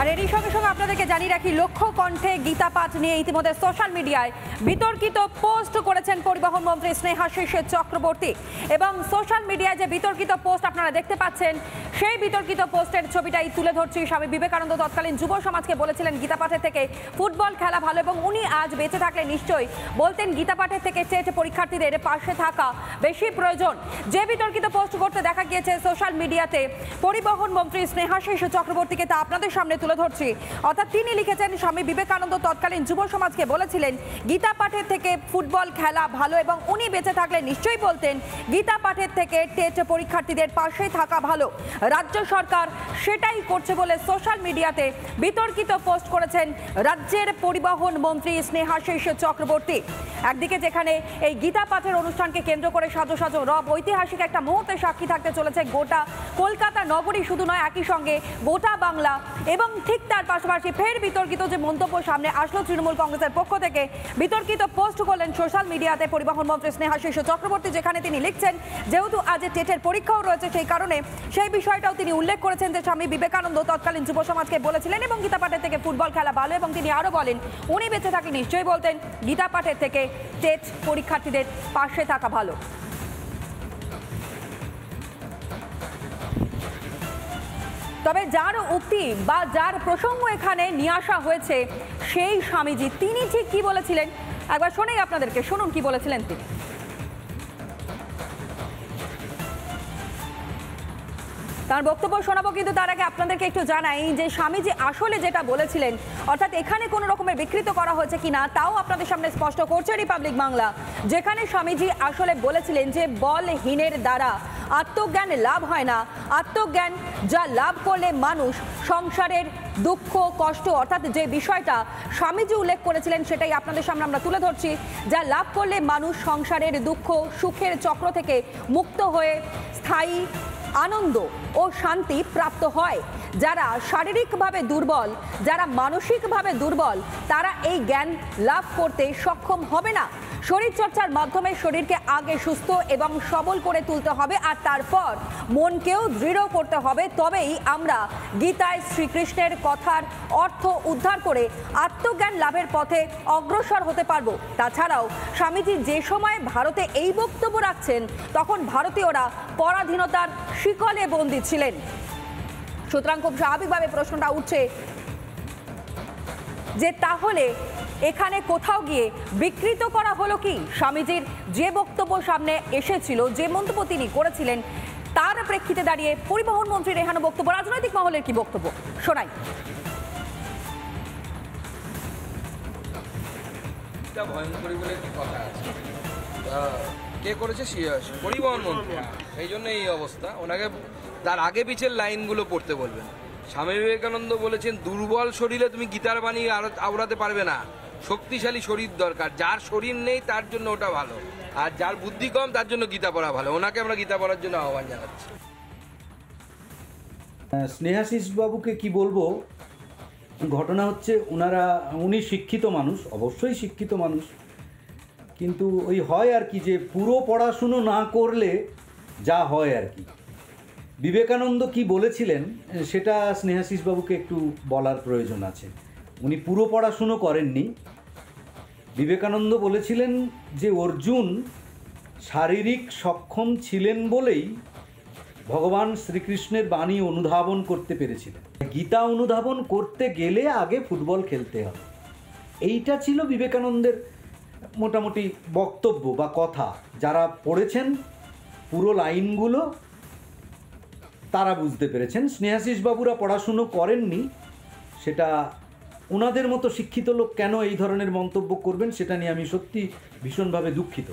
আর এরই সঙ্গে সঙ্গে আপনাদেরকে জানিয়ে রাখি, লক্ষ্য কণ্ঠে গীতা পাঠ নিয়ে ইতিমধ্যে সোশ্যাল মিডিয়ায় বিতর্কিত পোস্ট করেছেন পরিবহন মন্ত্রী স্নেহাশিস চক্রবর্তী। এবং সোশ্যাল মিডিয়ায় যে বিতর্কিত পোস্ট আপনারা দেখতে পাচ্ছেন, সেই বিতর্কিত পোস্টের ছবিটাই তুলে ধরছি। স্বামী বিবেকানন্দ তৎকালীন যুব সমাজকে বলেছিলেন গীতা পাঠের থেকে ফুটবল খেলা ভালো, এবং উনি আজ বেঁচে থাকলে নিশ্চয়ই বলতেন গীতা পাঠের থেকে টেট পরীক্ষার্থীদের পাশে থাকা বেশি প্রয়োজন। যে বিতর্কিত পোস্ট করতে দেখা গিয়েছে সোশ্যাল মিডিয়াতে পরিবহন মন্ত্রী স্নেহাশিস চক্রবর্তীকে, তা আপনাদের সামনে তুলে ধরছি। অর্থাৎ তিনি লিখেছেন, স্বামী বিবেকানন্দ তৎকালীন যুব সমাজকে বলেছিলেন গীতা পাঠের থেকে ফুটবল খেলা ভালো, এবং উনি বেঁচে থাকলে নিশ্চয়ই বলতেন গীতা পাঠের থেকে টেট পরীক্ষার্থীদের পাশে থাকা ভালো। রাজ্য সরকার সেটাই করছে বলে সোশ্যাল মিডিয়াতে বিতর্কিত পোস্ট করেছেন রাজ্যের পরিবহন মন্ত্রী স্নেহাশিস চক্রবর্তী। একদিকে যেখানে এই গীতা পাঠের অনুষ্ঠানকে কেন্দ্র করে সাজো সাজো রব, ঐতিহাসিক একটা মুহূর্তে সাক্ষী থাকতে চলেছে গোটা কলকাতা নগরী, শুধু নয় একই সঙ্গে গোটা বাংলা। এবং ঠিক তার পাশাপাশি ফের বিতর্কিত যে মন্তব্য সামনে আসলো তৃণমূল কংগ্রেসের পক্ষ থেকে, বিতর্কিত পোস্ট করলেন সোশ্যাল মিডিয়াতে পরিবহন মন্ত্রী স্নেহাশিস চক্রবর্তী, যেখানে তিনি লিখছেন যেহেতু আজ টেটের পরীক্ষাও রয়েছে, সেই কারণে সেই বিষয়টাও তিনি উল্লেখ করেছেন যে স্বামী বিবেকানন্দ তৎকালীন যুব সমাজকে বলেছিলেন এবং গীতা পাঠের থেকে ফুটবল খেলা ভালো, এবং তিনি আরও বলেন উনি বেঁচে থাকলে নিশ্চয়ই বলতেন গীতা পাঠের থেকে টেট পরীক্ষার্থীদের পাশে থাকা ভালো। তবে যার উক্তি বা যার প্রসঙ্গ এখানে নিয়ে আসা হয়েছে, সেই স্বামীজি তিনি ঠিক কি বলেছিলেন একবার শোনাই আপনাদেরকে, শুনুন কি বলেছিলেন তিনি। তার বক্তব্য শোনাবো, কিন্তু তার আগে আপনাদেরকে একটু জানাই যে স্বামীজি আসলে যেটা বলেছিলেন, অর্থাৎ এখানে কোনো রকমের বিকৃত করা হয়েছে কিনা তাও আপনাদের সামনে স্পষ্ট করছে রিপাবলিক বাংলা, যেখানে স্বামীজি আসলে বলেছিলেন যে বলহীনের দ্বারা আত্মজ্ঞান লাভ হয় না, আত্মজ্ঞান যা লাভ করলে মানুষ সংসারের দুঃখ কষ্ট, অর্থাৎ যে বিষয়টা স্বামীজি উল্লেখ করেছিলেন সেটাই আপনাদের সামনে আমরা তুলে ধরছি, যা লাভ করলে মানুষ সংসারের দুঃখ সুখের চক্র থেকে মুক্ত হয়ে স্থায়ী আনন্দ ও শান্তি প্রাপ্ত হয়। যারা শারীরিকভাবে দুর্বল, যারা মানসিকভাবে দুর্বল, তারা এই জ্ঞান লাভ করতে সক্ষম হবে না। শরীরচর্চার মাধ্যমে শরীরকে আগে সুস্থ এবং সবল করে তুলতে হবে, আর তারপর মনকেও দৃঢ় করতে হবে। তবেই আমরা গীতায় শ্রীকৃষ্ণের কথার অর্থ উদ্ধার করে আত্মজ্ঞান লাভের পথে অগ্রসর হতে পারবো। তাছাড়াও স্বামীজি যে সময় ভারতে এই বক্তব্য রাখছেন, তখন ভারতীয়রা পরাধীনতার শিকলে বন্দী ছিলেন। সুতরাং খুব স্বাভাবিকভাবে প্রশ্নটা উঠছে যে তাহলে এখানে কোথাও গিয়ে বিকৃত করা হলো কি? স্বামীজির যে বক্তব্য সামনে এসেছিল, যে মন্তব্য তিনি করেছিলেন, তার প্রেক্ষিতে দাঁড়িয়ে পরিবহন মন্ত্রীর এখানে বক্তব্য, রাজনৈতিক মহলের কি বক্তব্য শোনাই। ভয়ঙ্করী বলে একটি কথা আছে, কে করেছে? পরিবহন মন্ত্রী। এই জন্য এই অবস্থা। ওনাকে তার আগে পিছের লাইনগুলো পড়তে বলবেন। স্বামী বিবেকানন্দ বলেছেন দুর্বল শরীরে তুমি গীতার বাণী আওড়াতে পারবে না, শক্তিশালী শরীর দরকার। যার শরীর নেই তার জন্য ওটা ভালো, আর যার বুদ্ধি কম তার জন্য গীতা পড়া ভালো। ওনাকে আমরা গীতা পড়ার জন্য আহ্বান জানাচ্ছি। স্নেহাশিস বাবুকে কি বলবো, ঘটনা হচ্ছে উনি শিক্ষিত মানুষ, অবশ্যই শিক্ষিত মানুষ, কিন্তু ওই হয় আর কি যে পুরো পড়াশুনো না করলে যা হয় আর কি। বিবেকানন্দ কি বলেছিলেন সেটা স্নেহাশিস বাবুকে একটু বলার প্রয়োজন আছে। উনি পুরো পড়াশুনো করেননি। বিবেকানন্দ বলেছিলেন যে অর্জুন শারীরিক সক্ষম ছিলেন বলেই ভগবান শ্রীকৃষ্ণের বাণী অনুধাবন করতে পেরেছিলেন। গীতা অনুধাবন করতে গেলে আগে ফুটবল খেলতে হবে, এইটা ছিল বিবেকানন্দের মোটামুটি বক্তব্য বা কথা। যারা পড়েছেন পুরো লাইনগুলো তারা বুঝতে পেরেছেন। স্নেহাশিস বাবুরা পড়াশুনো করেননি, সেটা ওনাদের মতো শিক্ষিত লোক কেন এই ধরনের মন্তব্য করবেন সেটা নিয়ে আমি সত্যি ভীষণভাবে দুঃখিত।